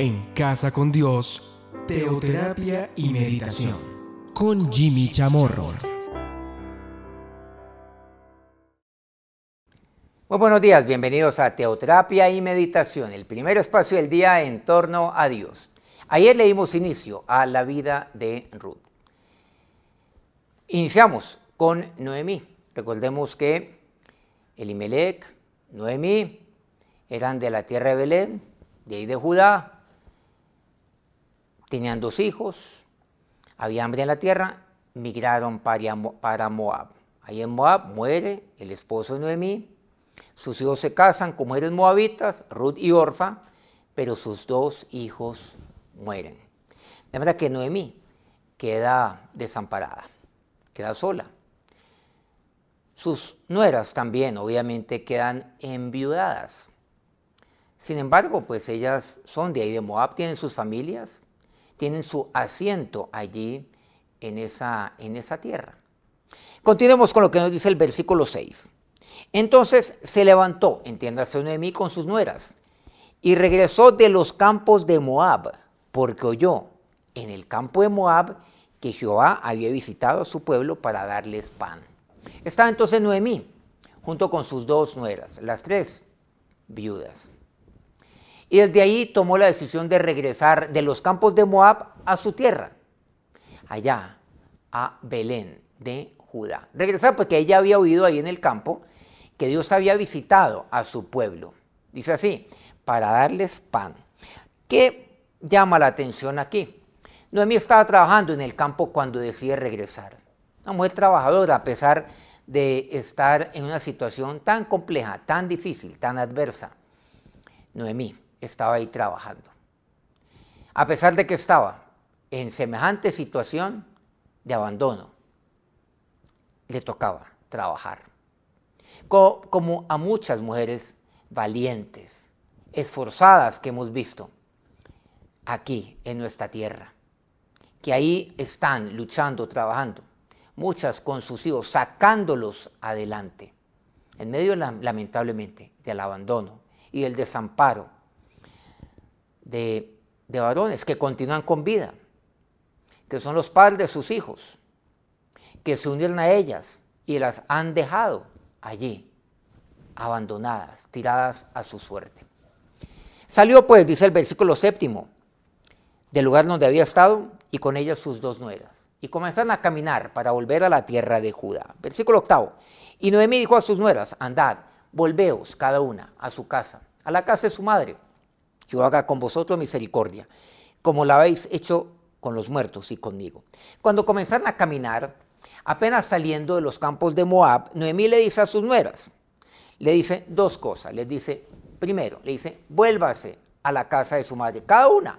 En Casa con Dios, teoterapia y meditación. Con Jimmy Chamorro. Muy buenos días, bienvenidos a Teoterapia y Meditación, el primer espacio del día en torno a Dios. Ayer le dimos inicio a la vida de Ruth. Iniciamos con Noemí. Recordemos que Elimelech, Noemí, eran de la tierra de Belén, de ahí de Judá. Tenían 2 hijos, había hambre en la tierra, migraron para Moab. Ahí en Moab muere el esposo de Noemí, sus hijos se casan con mujeres moabitas, Ruth y Orfa, pero sus 2 hijos mueren. De manera que Noemí queda desamparada, queda sola. Sus nueras también, obviamente, quedan enviudadas. Sin embargo, pues ellas son de ahí de Moab, tienen sus familias, tienen su asiento allí en esa tierra. Continuemos con lo que nos dice el versículo 6. Entonces se levantó, entiéndase Noemí, con sus nueras, y regresó de los campos de Moab, porque oyó en el campo de Moab que Jehová había visitado a su pueblo para darles pan. Estaba entonces Noemí, junto con sus 2 nueras, las 3 viudas. Y desde ahí tomó la decisión de regresar de los campos de Moab a su tierra, allá a Belén de Judá. Regresar porque ella había oído ahí en el campo que Dios había visitado a su pueblo. Dice así, para darles pan. ¿Qué llama la atención aquí? Noemí estaba trabajando en el campo cuando decide regresar. Una mujer trabajadora a pesar de estar en una situación tan compleja, tan difícil, tan adversa. Noemí estaba ahí trabajando. A pesar de que estaba en semejante situación de abandono, le tocaba trabajar. Como a muchas mujeres valientes, esforzadas que hemos visto aquí en nuestra tierra, que ahí están luchando, trabajando, muchas con sus hijos, sacándolos adelante, en medio lamentablemente del abandono y del desamparo de varones que continúan con vida, que son los padres de sus hijos, que se unieron a ellas y las han dejado allí, abandonadas, tiradas a su suerte. Salió pues, dice el versículo 7, del lugar donde había estado y con ellas sus 2 nueras. Y comenzaron a caminar para volver a la tierra de Judá. Versículo 8. Y Noemí dijo a sus nueras, andad, volveos cada una a su casa, a la casa de su madre. Yo haga con vosotros misericordia, como la habéis hecho con los muertos y conmigo. Cuando comenzaron a caminar, apenas saliendo de los campos de Moab, Noemí le dice a sus nueras, le dice 2 cosas. Les dice, primero, le dice, vuélvase a la casa de su madre, cada una.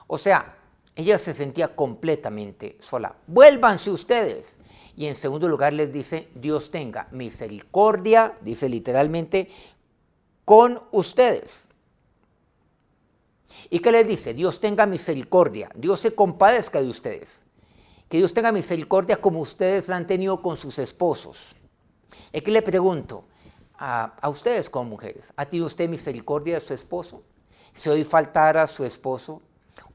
O sea, ella se sentía completamente sola. Vuélvanse ustedes. Y en segundo lugar les dice, Dios tenga misericordia, dice literalmente, con ustedes. ¿Y qué les dice? Dios tenga misericordia, Dios se compadezca de ustedes. Que Dios tenga misericordia como ustedes la han tenido con sus esposos. Es que le pregunto a ustedes como mujeres, ¿ha tenido usted misericordia de su esposo? Si hoy faltara su esposo,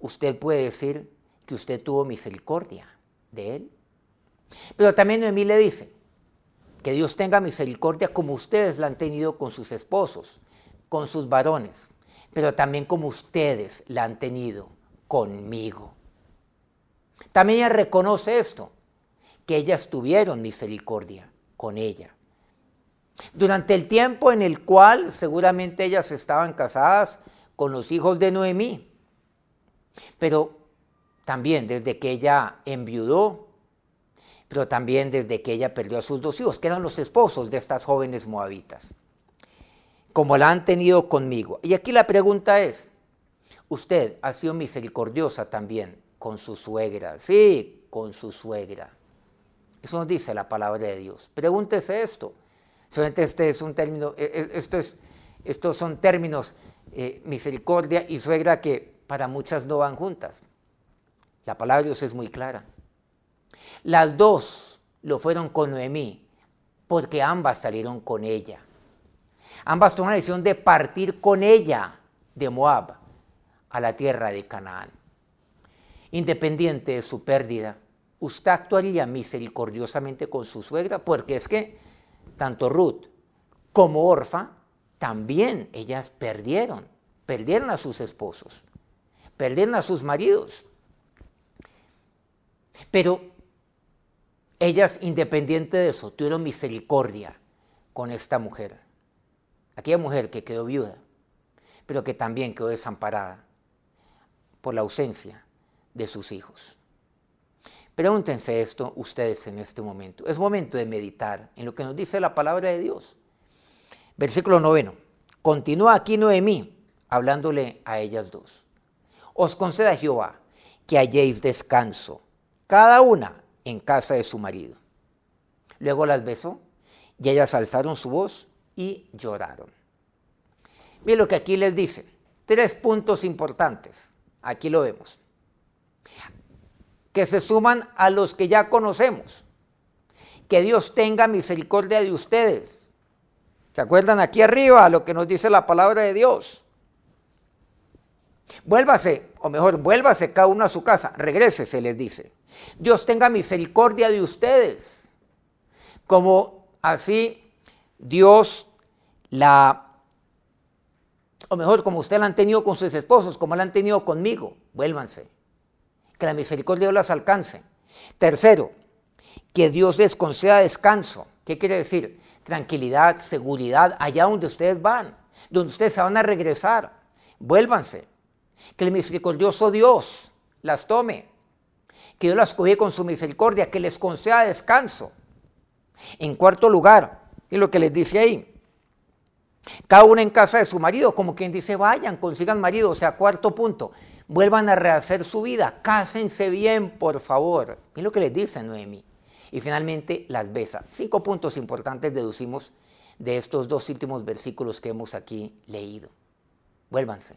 usted puede decir que usted tuvo misericordia de él. Pero también Noemí le dice que Dios tenga misericordia como ustedes la han tenido con sus esposos, con sus varones, pero también como ustedes la han tenido conmigo. También ella reconoce esto, que ellas tuvieron misericordia con ella. Durante el tiempo en el cual seguramente ellas estaban casadas con los hijos de Noemí, pero también desde que ella enviudó, pero también desde que ella perdió a sus 2 hijos, que eran los esposos de estas jóvenes moabitas, como la han tenido conmigo. Y aquí la pregunta es, ¿usted ha sido misericordiosa también con su suegra? Sí, con su suegra. Eso nos dice la palabra de Dios. Pregúntese esto. Solamente este es un término, estos son términos, misericordia y suegra, que para muchas no van juntas. La palabra de Dios es muy clara. Las 2 lo fueron con Noemí, porque ambas salieron con ella. Ambas tomaron la decisión de partir con ella de Moab a la tierra de Canaán. Independiente de su pérdida, usted actuaría misericordiosamente con su suegra, porque es que tanto Ruth como Orfa también ellas perdieron a sus esposos, perdieron a sus maridos. Pero ellas, independiente de eso, tuvieron misericordia con esta mujer. Aquella mujer que quedó viuda, pero que también quedó desamparada por la ausencia de sus hijos. Pregúntense esto ustedes en este momento. Es momento de meditar en lo que nos dice la palabra de Dios. Versículo 9. Continúa aquí Noemí, hablándole a ellas dos. Os conceda Jehová que halléis descanso, cada una en casa de su marido. Luego las besó y ellas alzaron su voz y lloraron. Miren lo que aquí les dice. 3 puntos importantes. Aquí lo vemos. Que se suman a los que ya conocemos. Que Dios tenga misericordia de ustedes. ¿Se acuerdan aquí arriba lo que nos dice la palabra de Dios? Vuélvase, o mejor, vuélvase cada uno a su casa. Regrese, se les dice. Dios tenga misericordia de ustedes. Como así Dios o mejor, como ustedes la han tenido con sus esposos, como la han tenido conmigo, vuélvanse. Que la misericordia de Dios las alcance. Tercero, que Dios les conceda descanso. ¿Qué quiere decir? Tranquilidad, seguridad, allá donde ustedes van, donde ustedes se van a regresar. Vuélvanse. Que el misericordioso Dios las tome. Que Dios las cuide con su misericordia, que les conceda descanso. En cuarto lugar, es lo que les dice ahí. Cada una en casa de su marido, como quien dice, vayan, consigan marido. O sea, cuarto punto, vuelvan a rehacer su vida, cásense bien, por favor. Es lo que les dice Noemí. Y finalmente las besa. 5 puntos importantes deducimos de estos 2 últimos versículos que hemos aquí leído. Vuélvanse.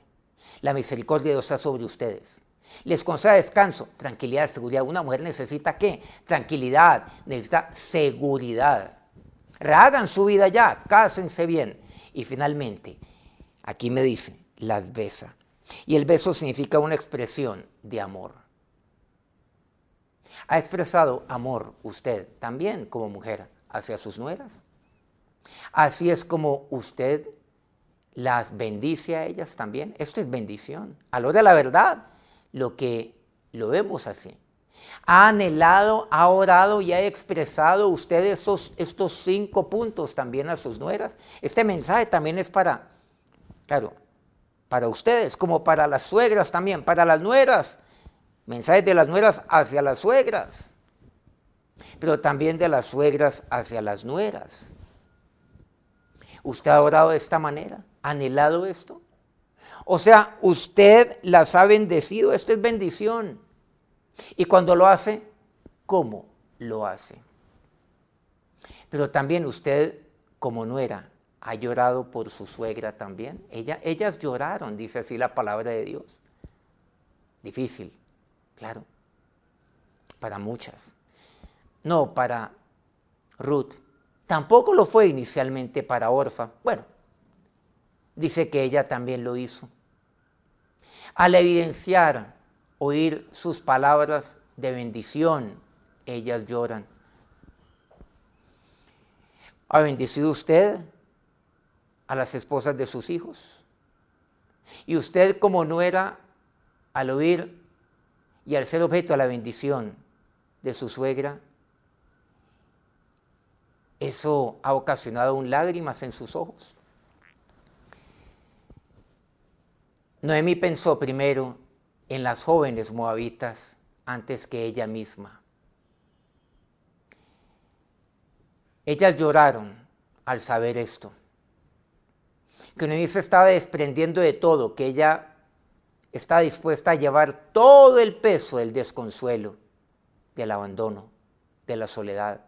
La misericordia de Dios está sobre ustedes. Les conceda descanso, tranquilidad, seguridad. Una mujer necesita ¿qué? Tranquilidad, necesita seguridad. Rehagan su vida ya, cásense bien. Y finalmente, aquí me dice, las besa. Y el beso significa una expresión de amor. ¿Ha expresado amor usted también como mujer hacia sus nueras? Así es como usted las bendice a ellas también. Esto es bendición. A la hora de la verdad, lo vemos así. Ha anhelado, ha orado y ha expresado usted estos 5 puntos también a sus nueras. Este mensaje también es para ustedes, como para las suegras también, para las nueras. Mensajes de las nueras hacia las suegras, pero también de las suegras hacia las nueras. ¿Usted ha orado de esta manera? ¿Ha anhelado esto? O sea, usted las ha bendecido. Esto es bendición. Y cuando lo hace, ¿cómo lo hace? Pero también usted, como nuera, ha llorado por su suegra también. Ellas lloraron, dice así la palabra de Dios. Difícil, claro, para muchas. No para Ruth. Tampoco lo fue inicialmente para Orfa. Bueno, dice que ella también lo hizo. Al evidenciar, oír sus palabras de bendición, ellas lloran. ¿Ha bendecido usted a las esposas de sus hijos? Y usted como nuera, al oír y al ser objeto de la bendición de su suegra, ¿eso ha ocasionado un lágrimas en sus ojos? Noemí pensó primero en las jóvenes moabitas antes que ella misma. Ellas lloraron al saber esto, que Noemí se estaba desprendiendo de todo, que ella está dispuesta a llevar todo el peso del desconsuelo, del abandono, de la soledad,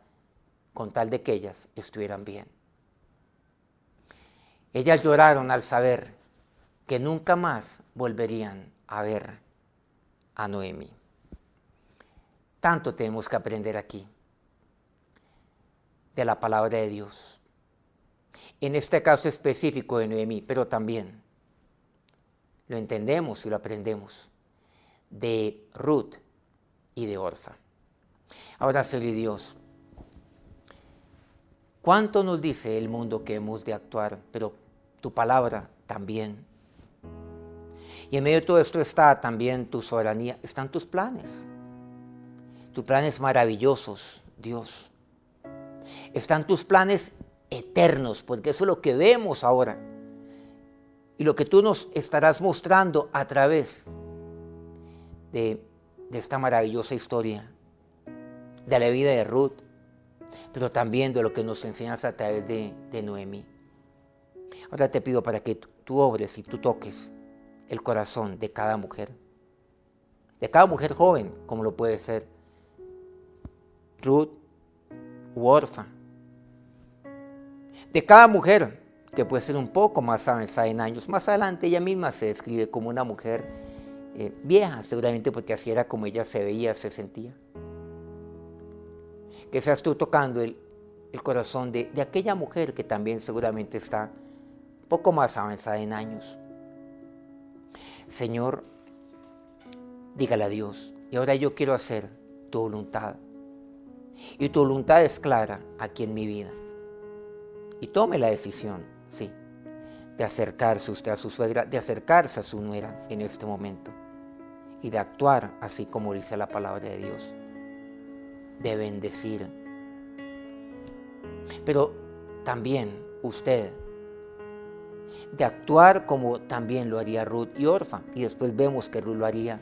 con tal de que ellas estuvieran bien. Ellas lloraron al saber que nunca más volverían a ver a Noemí. Tanto tenemos que aprender aquí de la palabra de Dios. En este caso específico de Noemí, pero también lo entendemos y lo aprendemos de Ruth y de Orfa. Ahora, Señor Dios, ¿cuánto nos dice el mundo que hemos de actuar? Pero tu palabra también. Y en medio de todo esto está también tu soberanía, están tus planes maravillosos, Dios. Están tus planes eternos, porque eso es lo que vemos ahora. Y lo que tú nos estarás mostrando a través de esta maravillosa historia, de la vida de Ruth, pero también de lo que nos enseñas a través de Noemí. Ahora te pido para que tú obres y tú toques el corazón de cada mujer joven, como lo puede ser Ruth u Orfa, de cada mujer que puede ser un poco más avanzada en años. Más adelante ella misma se describe como una mujer vieja, seguramente porque así era como ella se veía, se sentía. Que seas tú tocando el corazón de aquella mujer que también seguramente está un poco más avanzada en años. Señor, dígale a Dios, y ahora yo quiero hacer tu voluntad. Y tu voluntad es clara aquí en mi vida. Y tome la decisión, sí, de acercarse usted a su suegra, de acercarse a su nuera en este momento. Y de actuar así como dice la palabra de Dios. De bendecir. Pero también usted, de actuar como también lo haría Ruth y Orfa. Y después vemos que Ruth lo haría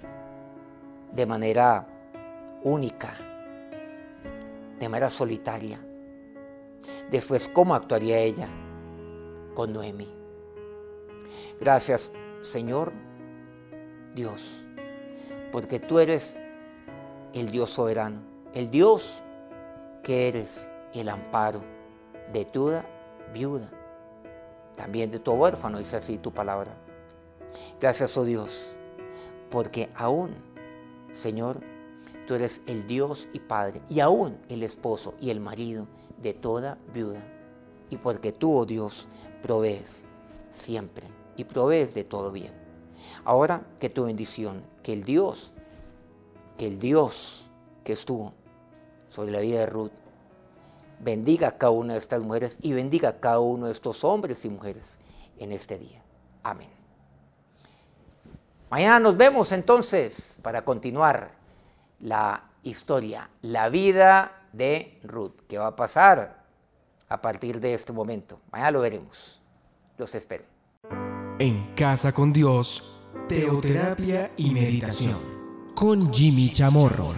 de manera única, de manera solitaria. Después, ¿cómo actuaría ella con Noemí? Gracias, Señor Dios, porque tú eres el Dios soberano, el Dios que eres el amparo de toda viuda, también de tu huérfano, dice así tu palabra. Gracias, oh Dios, porque aún, Señor, tú eres el Dios y Padre, y aún el esposo y el marido de toda viuda. Y porque tú, oh Dios, provees siempre y provees de todo bien. Ahora que tu bendición, que el Dios que estuvo sobre la vida de Ruth, bendiga a cada una de estas mujeres y bendiga a cada uno de estos hombres y mujeres en este día. Amén. Mañana nos vemos entonces para continuar la historia, la vida de Ruth, que va a pasar a partir de este momento. Mañana lo veremos. Los espero. En Casa con Dios, teoterapia y meditación con Jimmy Chamorro.